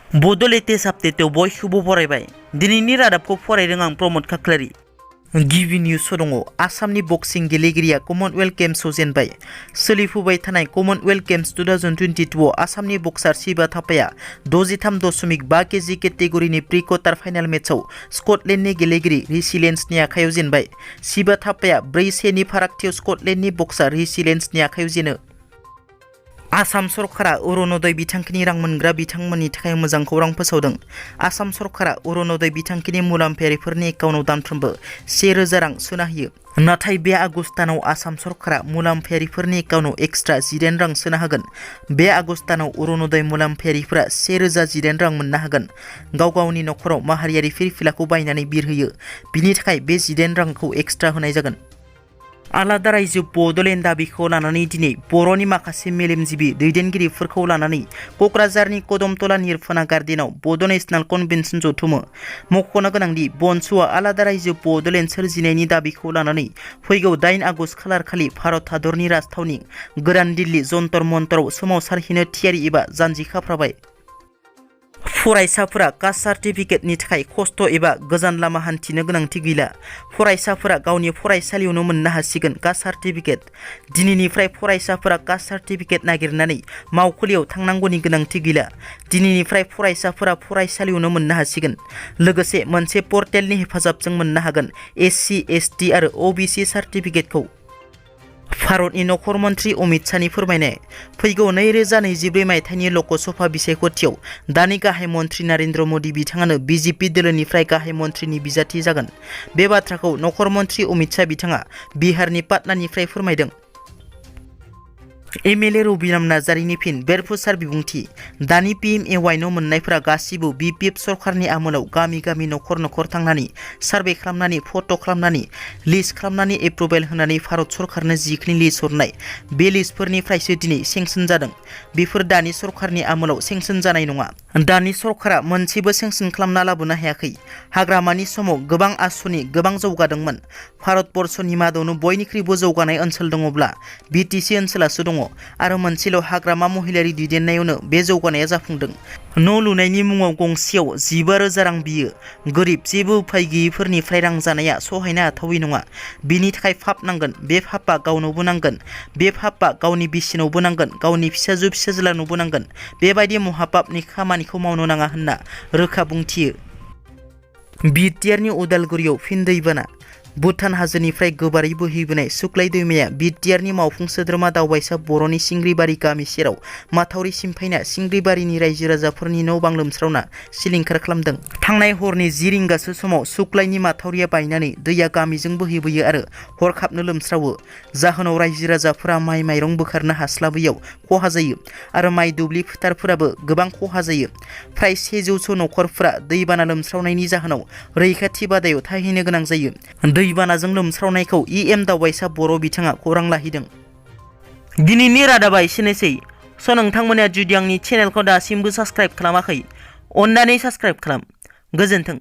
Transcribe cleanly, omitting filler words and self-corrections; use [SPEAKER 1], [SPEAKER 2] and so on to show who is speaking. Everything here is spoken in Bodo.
[SPEAKER 1] बड' लेटेस्ट आपडेटआव बयखौबो बरायबाय। दिनैनि रादाबखौ फरायदों आं प्रमद खाख्लारि। गिबि निउसआव दङ आसामनि बक्सिं गेलेगिरिया कमनवेल्थ गेम्सआव जेनबाय। सोलिफुबाय थानाय कमनवेल्थ गेम्स 2022 आव आसामनि बक्सार शिवा थापाया 63.5 केजि केटेगरिनि प्रि क्वार्टार फाइनाल मेचआव स्कटलेन्डनि गेलेगिरि रिसिलेन्सनि आखायाव जेनबाय। शिवा थापाया 4-1 नि फारागथियाव स्कटलेन्डनि बक्सार रिसिलेन्सनि आखायाव जेनो। आसाम सरकारा अरुणोदय बिथांखिनि रां मोनग्रा बिथांमोननि थाखाय मोजां खौरां फोसावदों। आसाम सरकारा अरुणोदय बिथांखिनि मुलाम्फायारिफोरनि एकाउन्टआव दानफ्रोमबो 1000 रां सोना होयो। नाथाय बे आगस्त दानाव आसाम सरकारा मुलाम्फायारिफोरनि एकाउन्टआव एक्सट्रा 18 रां सोना होगोन। बे आगस्त दानाव अरुणोदय मुलाम्फायारिफोरा 1018 रां मोननो हागोन। गाव गावनि नखराव माहारियारि फिरफिलाखौ बायनानै बिरहोयो। बिनि थाखाय बे 18 रांखौ एक्सट्रा होनाय जागोन। आलादा रायजो बड'लेण्ड दाबिखौ लानानै दिनै बर'नि माखासे मेलेमजिबि दैदेनगिरिफोरखौ लानानै क'क्राझारनि कदमतला निरफना गार्डेनाव बड' नेशनेल कन्वेन्शन जथुमो। मख'नो गोनांदि बनसुआ आलादा रायजो बड'लेण्ड सोरजिनायनि दाबिखौ लानानै फैगौ 8 आगस्त खालारखालि भारत हादरनि राजथावनि गोदान दिल्ली जन्तर मन्तराव सोमावसारहैनो थियारि एबा जानजि खाफ्राबाय। फरायसाफोरा कास्ट सार्टिफिकेटनि थाखाय खस्थ' एबा गोजान लामा हान्थिनो गोनांथि गैला। फरायसाफोरा गावनि फरायसालियावनो मोननो हासिगोन कास्ट सार्टिफिकेट। दिनैनिफ्राय फरायसाफोरा कास्ट सार्टिफिकेट नागिरनानै मावखुलियाव थांनांगौनि गोनांथि गैला। दिनैनिफ्राय फरायसाफोरा फरायसालियावनो मोननो हासिगोन। लोगोसे मोनसे पर्टेलनि हेफाजाबजों मोननो हागोन SC, ST आरो OBC सार्टिफिकेटखौ। भारतनि नखर मन्त्रि अमित शाहनि फोरमायनाय। फैगौ 2024 मायथाइनि लकसभा बिसायख'थियाव दानि गाहाय मन्त्रि नरेन्द्र मोदी बिथाङानो BJP दोलोनिफ्राय गाहाय मन्त्रिनि बिजाथि जागोन। बे बाथ्राखौ नखर मन्त्रि अमित शाह बिथाङा बिहारनि पाटनानिफ्राय फोरमायदों। MLA रबिराम नार्जारिनि फिन बेरफुसार बिबुंथि। दानि PMAY न' मोननायफोरा गासिबो BPF सरकारनि आमोलाव गामि गामि नखर नखर थांनानै सार्भे खालामनानै फट' खालामनानै लिस्ट खालामनानै एप्रुभेल होनानै भारत सरकारनो जिखिनि लिस्ट हरनाय बे लिस्टफोरनिफ्रायसो दिनै सेंसन जादों। बेफोर दानि सरकारनि आमोलाव सेंसन जानाय नङा। दानि सरकारा मोनसेबो सेंसन खालामना लाबोनो हायाखै। हाग्रामानि समाव गोबां आसुनि गोबां जौगादोंमोन। भारतबर्षनि मादावनो बयनिख्रुइबो जौगानाय ओनसोल दङब्ला BTC ओनसोलासो दङ आरो मोनसेल' हाग्रामा महिलारि दैदेननायावनो बे जौगानाया जाफुंदों। न' लुनायनि मुङाव गंसेयाव 15,000 रां बियो। गोरिब जेबो उफाय गैयैफोरनिफ्राय रां जानाया सहायनो हाथावै नङा। बिनि थाखाय फाप नांगोन। बे फापआ गावनावबो नांगोन। बे फापआ गावनि बिसिनावबो नांगोन। गावनि फिसाजो फिसाज्लानोबो नांगोन। बेबायदि महापापनि खामानिखौ मावनो नाङा होनना रोखा बुंथियो। बिटिआरनि उदालगुरियाव फिन दैबाना। भुटान हाजोनिफ्राय गोबारै बोहैबोनाय सुक्लाय दैमाया बिटिआरनि मावफुं सोद्रोमा दावबायसा बर'नि सिंग्रिबारि गामि सेराव माथावरि सिमफायना सिंग्रिबारिनि रायजो राजाफोरनि न' बां लोमस्रावना सिलिंखार खालामदों। थांनाय हरनि 10 रिंगासो समाव सुक्लायनि माथावरिया बायनानै दैया गामिजों बोहैबोयो आरो हरखाबनो लोमस्रावो। जाहोनाव रायजो राजाफोरा माइ माइरं बोखारनो हास्लाबैयाव खहा जायो आरो माइ दुब्लि फोथारफोराबो गोबां खहा जायो। फ्राय 100 नखरफोरा दैबाना लोमस्रावनायनि जाहोनाव रैखाथि बादायाव थाहैनो गोनां जायो। दैबानाजों लोमस्रावनायखौ EM दावबायसा बर' बिथाङा खौरां लाहैदों। दिनैनि रादाबा एसेनोसै। नोंथांमोना जुदि आंनि चेनेलखौ दासिमबो साबस्क्राइब खालामाखै, अन्नानै साबस्क्राइब खालाम। गोजोन्थों।